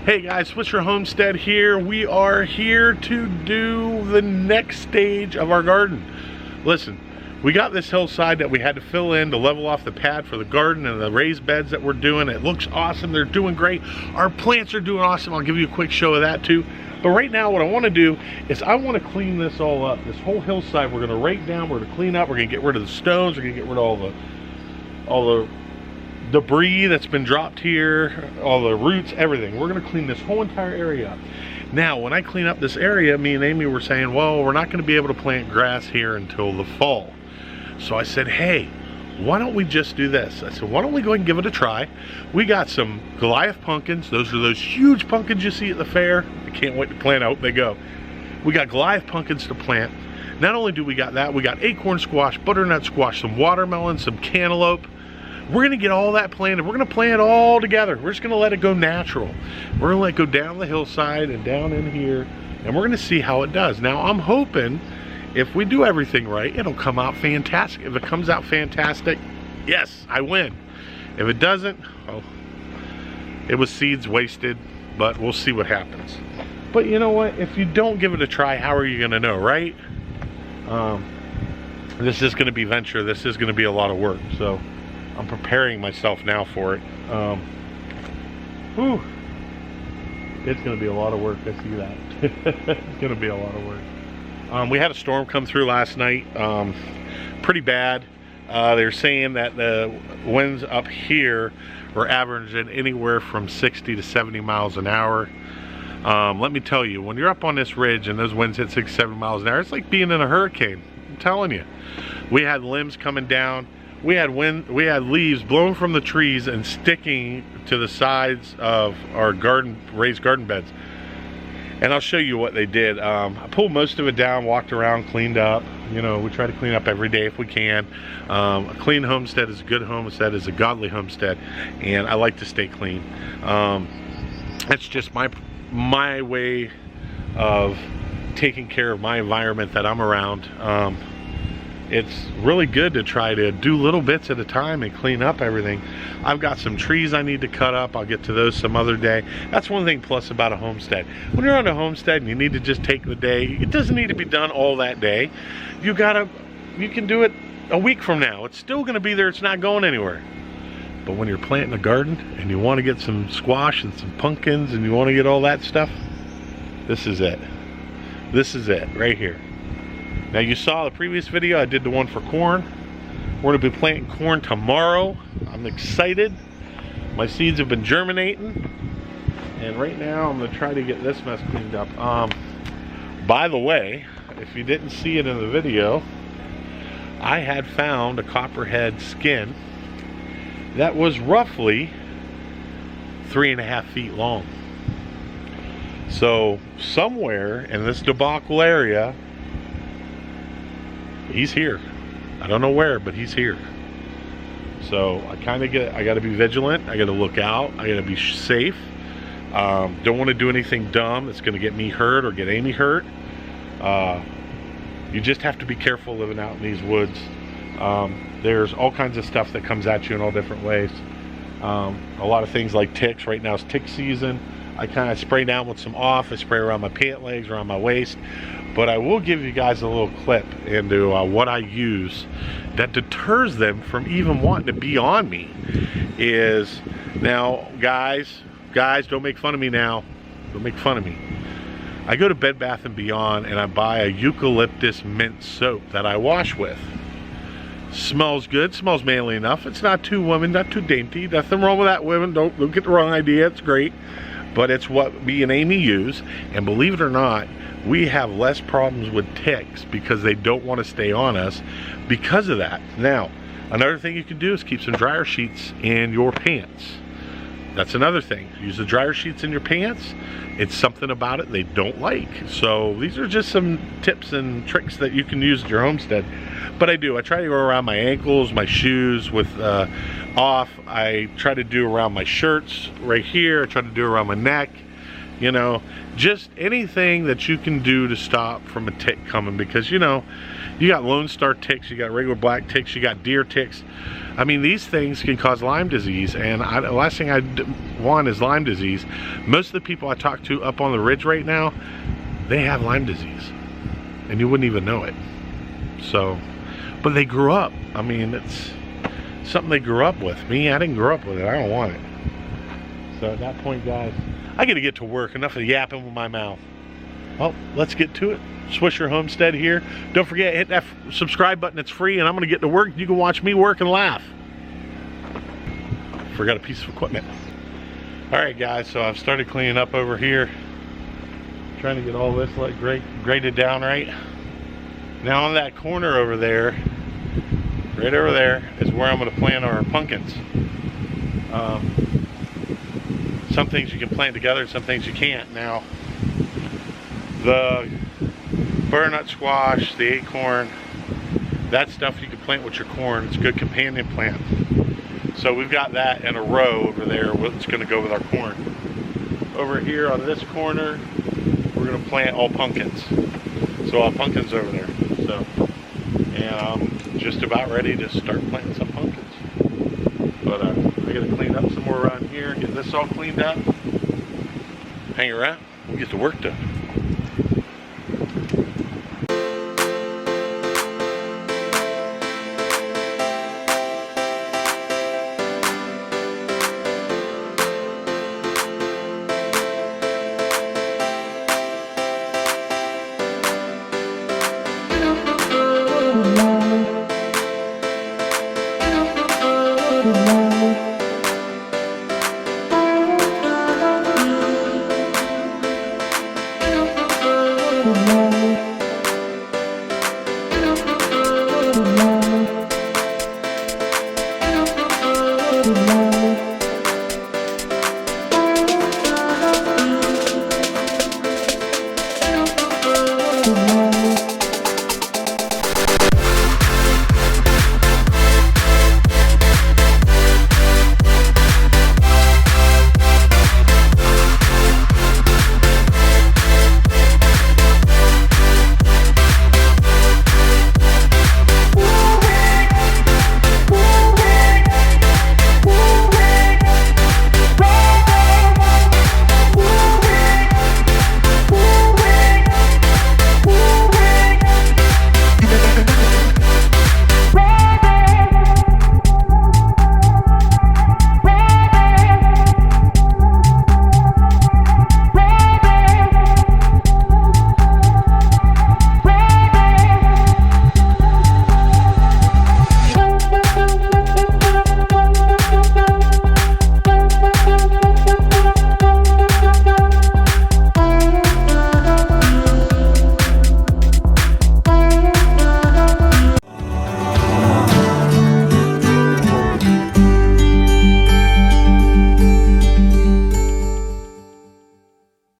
Hey guys, Swisher Homestead here. We are here to do the next stage of our garden. Listen, we got this hillside that we had to fill in to level off the pad for the garden and the raised beds that we're doing. It looks awesome. They're doing great. Our plants are doing awesome. I'll give you a quick show of that too. But right now what I want to do is I want to clean this all up. This whole hillside we're going to rake down, we're going to clean up, we're going to get rid of the stones, we're going to get rid of all the debris that's been dropped here, all the roots, everything. We're going to clean this whole entire area up. Now, when I clean up this area, me and Amy were saying, well, we're not going to be able to plant grass here until the fall. So I said, hey, why don't we just do this? I said, why don't we go ahead and give it a try? We got some Goliath pumpkins. Those are those huge pumpkins you see at the fair. I can't wait to plant. I hope they go. We got Goliath pumpkins to plant. Not only do we got that, we got acorn squash, butternut squash, some watermelon, some cantaloupe. We're gonna get all that planted. We're gonna plant it all together. We're just gonna let it go natural. We're gonna let it go down the hillside and down in here, and we're gonna see how it does. Now, I'm hoping if we do everything right, it'll come out fantastic. If it comes out fantastic, yes, I win. If it doesn't, oh, it was seeds wasted, but we'll see what happens. But you know what? If you don't give it a try, how are you gonna know, right? This is gonna be venture. This is gonna be a lot of work, so I'm preparing myself now for it. It's going to be a lot of work. I see that. It's going to be a lot of work. We had a storm come through last night. Pretty bad. They're saying that the winds up here were averaging anywhere from 60 to 70 miles an hour. Let me tell you, when you're up on this ridge and those winds hit 6, 7 miles an hour, it's like being in a hurricane. I'm telling you. We had limbs coming down. We had leaves blown from the trees and sticking to the sides of our raised garden beds. And I'll show you what they did. I pulled most of it down, walked around, cleaned up. You know, we try to clean up every day if we can. A clean homestead is a good homestead, is a godly homestead, and I like to stay clean. That's just my way of taking care of my environment that I'm around. It's really good to try to do little bits at a time and clean up everything. I've got some trees I need to cut up. I'll get to those some other day. That's one thing plus about a homestead. When you're on a homestead and you need to just take the day, it doesn't need to be done all that day. You can do it a week from now. It's still gonna be there, it's not going anywhere. But when you're planting a garden and you wanna get some squash and some pumpkins and you wanna get all that stuff, this is it. This is it, right here. Now you saw the previous video, I did the one for corn. We're gonna be planting corn tomorrow. I'm excited. My seeds have been germinating. And right now I'm gonna try to get this mess cleaned up. By the way, if you didn't see it in the video, I had found a copperhead skin that was roughly 3.5 feet long. So somewhere in this debacle area, he's here. I don't know where, but he's here. So I got to be vigilant. I got to look out. I got to be safe. Don't want to do anything dumb that's going to get me hurt or get Amy hurt. You just have to be careful living out in these woods. There's all kinds of stuff that comes at you in all different ways. A lot of things like ticks. Right now it's tick season. I kind of spray down with some off. I spray around my pant legs, around my waist. But I will give you guys a little clip into what I use that deters them from even wanting to be on me. Is now, guys, don't make fun of me now. Don't make fun of me. I go to Bed Bath & Beyond and I buy a eucalyptus mint soap that I wash with. Smells good, smells manly enough. It's not too women, not too dainty. Nothing wrong with that, women. Don't get the wrong idea. It's great. But it's what me and Amy use, and believe it or not, we have less problems with ticks because they don't want to stay on us because of that. Now, another thing you can do is keep some dryer sheets in your pants. That's another thing. Use the dryer sheets in your pants. It's something about it they don't like. So these are just some tips and tricks that you can use at your homestead. But I try to go around my ankles, my shoes with off. I try to do around my shirts right here. I try to do around my neck. You know, just anything that you can do to stop from a tick coming, because you know, you got Lone Star ticks, you got regular black ticks, you got deer ticks. I mean, these things can cause Lyme disease, and the last thing I want is Lyme disease. Most of the people I talk to up on the ridge right now, they have Lyme disease, and you wouldn't even know it. So, but they grew up. I mean, it's something they grew up with. Me, I didn't grow up with it. I don't want it. So at that point, guys, I got to get to work. Enough of yapping with my mouth. Well, let's get to it. Swisher Homestead here. Don't forget, hit that subscribe button. It's free, and I'm going to get to work. You can watch me work and laugh. Forgot a piece of equipment. All right, guys, so I've started cleaning up over here. Trying to get all this like graded down right. Now on that corner over there, right over there, is where I'm going to plant our pumpkins. Some things you can plant together, some things you can't. Now, the butternut squash, the acorn, that stuff you can plant with your corn. It's a good companion plant. So we've got that in a row over there. It's going to go with our corn. Over here on this corner, we're going to plant all pumpkins. So all pumpkins over there. So, and I'm just about ready to start planting some pumpkins. But I got to clean up some more around here, get this all cleaned up. Hang around, we'll get to work done.